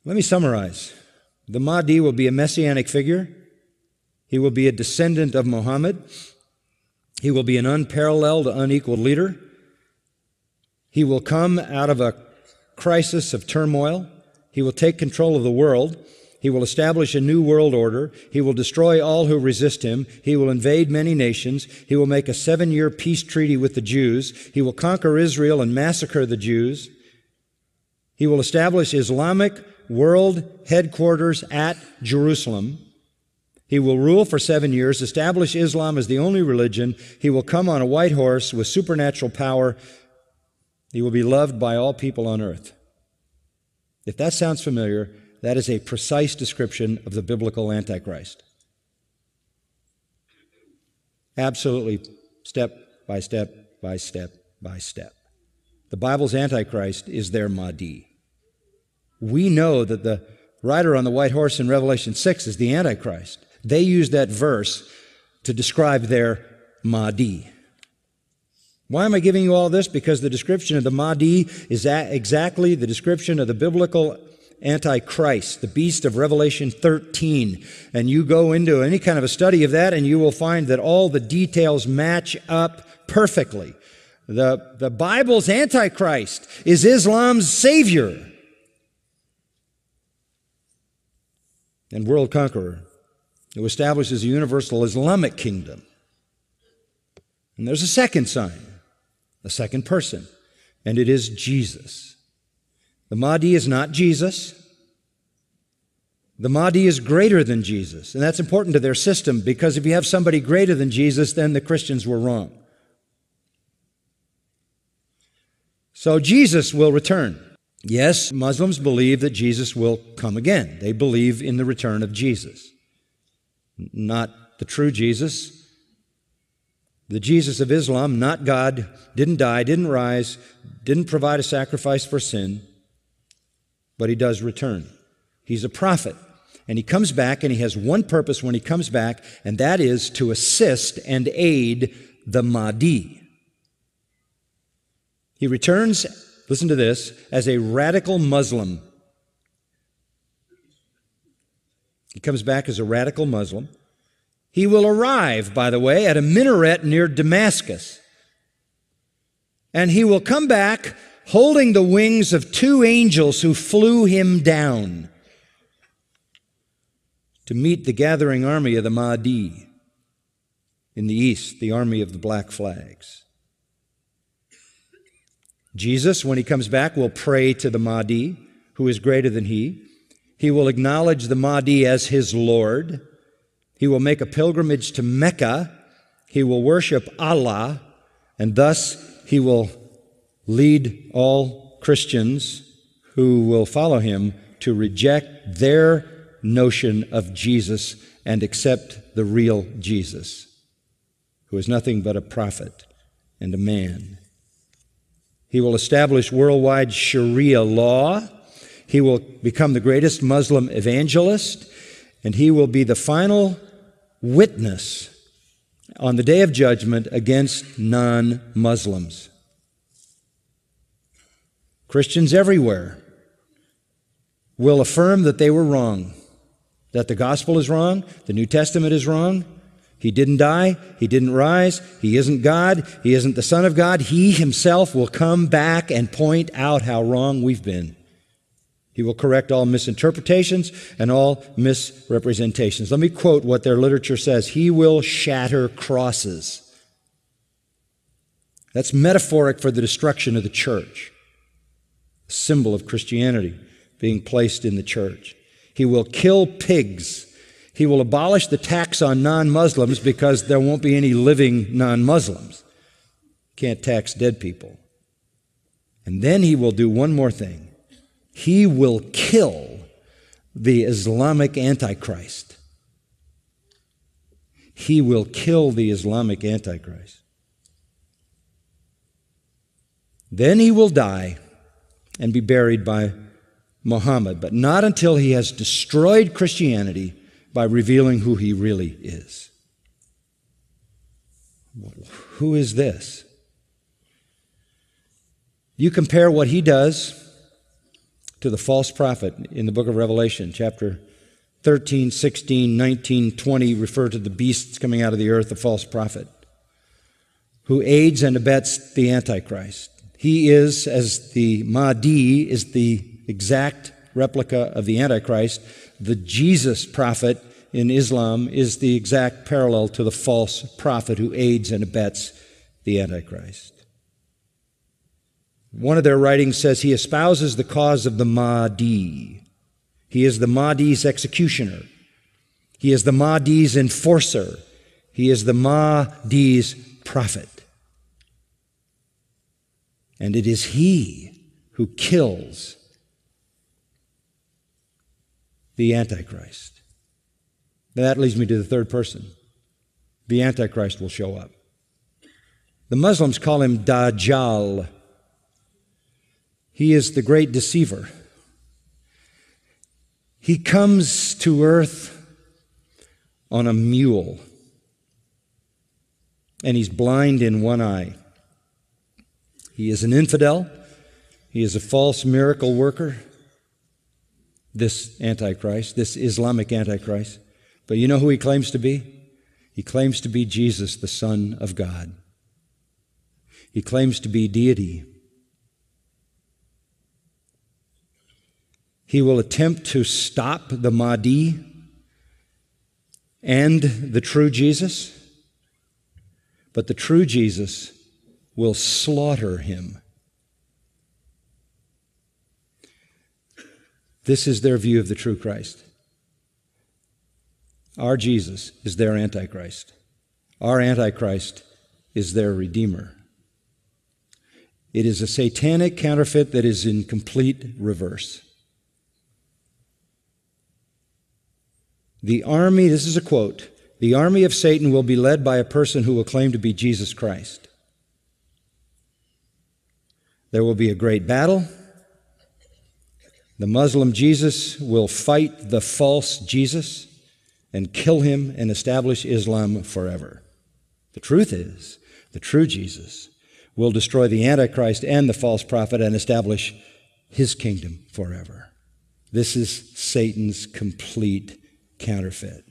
Let me summarize. The Mahdi will be a messianic figure. He will be a descendant of Muhammad. He will be an unparalleled, unequaled leader. He will come out of a crisis of turmoil. He will take control of the world. He will establish a new world order. He will destroy all who resist him. He will invade many nations. He will make a 7-year peace treaty with the Jews. He will conquer Israel and massacre the Jews. He will establish Islamic world headquarters at Jerusalem. He will rule for 7 years, establish Islam as the only religion. He will come on a white horse with supernatural power. He will be loved by all people on earth. If that sounds familiar, that is a precise description of the biblical Antichrist. Absolutely, step by step by step by step. The Bible's Antichrist is their Mahdi. We know that the rider on the white horse in Revelation 6 is the Antichrist. They use that verse to describe their Mahdi. Why am I giving you all this? Because the description of the Mahdi is exactly the description of the biblical Antichrist, the beast of Revelation 13. And you go into any kind of a study of that and you will find that all the details match up perfectly. The Bible's Antichrist is Islam's savior and world conqueror who establishes a universal Islamic kingdom. And there's a second sign, a second person, and it is Jesus. The Mahdi is not Jesus. The Mahdi is greater than Jesus, and that's important to their system, because if you have somebody greater than Jesus, then the Christians were wrong. So Jesus will return. Yes, Muslims believe that Jesus will come again. They believe in the return of Jesus. Not the true Jesus. The Jesus of Islam, not God, didn't die, didn't rise, didn't provide a sacrifice for sin, but he does return. He's a prophet, and he comes back, and he has one purpose when he comes back, and that is to assist and aid the Mahdi. He returns, listen to this, as a radical Muslim. He comes back as a radical Muslim. He will arrive, by the way, at a minaret near Damascus. And he will come back holding the wings of 2 angels who flew him down to meet the gathering army of the Mahdi in the east, the army of the black flags. Jesus, when he comes back, will pray to the Mahdi, who is greater than he. He will acknowledge the Mahdi as his Lord. He will make a pilgrimage to Mecca. He will worship Allah, and thus he will lead all Christians who will follow him to reject their notion of Jesus and accept the real Jesus, who is nothing but a prophet and a man. He will establish worldwide Sharia law. He will become the greatest Muslim evangelist, and he will be the final witness on the day of judgment against non-Muslims. Christians everywhere will affirm that they were wrong, that the gospel is wrong, the New Testament is wrong. He didn't die, he didn't rise, he isn't God, he isn't the Son of God. He himself will come back and point out how wrong we've been. He will correct all misinterpretations and all misrepresentations. Let me quote what their literature says. He will shatter crosses. That's metaphoric for the destruction of the church, a symbol of Christianity being placed in the church. He will kill pigs. He will abolish the tax on non-Muslims because there won't be any living non-Muslims. Can't tax dead people. And then he will do one more thing. He will kill the Islamic Antichrist. He will kill the Islamic Antichrist. Then he will die and be buried by Muhammad, but not until he has destroyed Christianity by revealing who he really is. Who is this? You compare what he does to the false prophet in the book of Revelation, chapter 13, 16, 19, 20, refer to the beasts coming out of the earth, the false prophet, who aids and abets the Antichrist. He is, as the Mahdi is the exact replica of the Antichrist, the Jesus prophet in Islam is the exact parallel to the false prophet who aids and abets the Antichrist. One of their writings says he espouses the cause of the Mahdi. He is the Mahdi's executioner. He is the Mahdi's enforcer. He is the Mahdi's prophet. And it is he who kills the Antichrist. That leads me to the third person. The Antichrist will show up. The Muslims call him Dajjal. He is the great deceiver. He comes to earth on a mule, and he's blind in one eye. He is an infidel. He is a false miracle worker, this Antichrist, this Islamic Antichrist. But you know who he claims to be? He claims to be Jesus, the Son of God. He claims to be deity. He will attempt to stop the Mahdi and the true Jesus, but the true Jesus will slaughter him. This is their view of the true Christ. Our Jesus is their Antichrist. Our Antichrist is their Redeemer. It is a satanic counterfeit that is in complete reverse. The army, this is a quote, the army of Satan will be led by a person who will claim to be Jesus Christ. There will be a great battle. The Muslim Jesus will fight the false Jesus and kill him and establish Islam forever. The truth is, the true Jesus will destroy the Antichrist and the false prophet and establish his kingdom forever. This is Satan's complete counterfeit.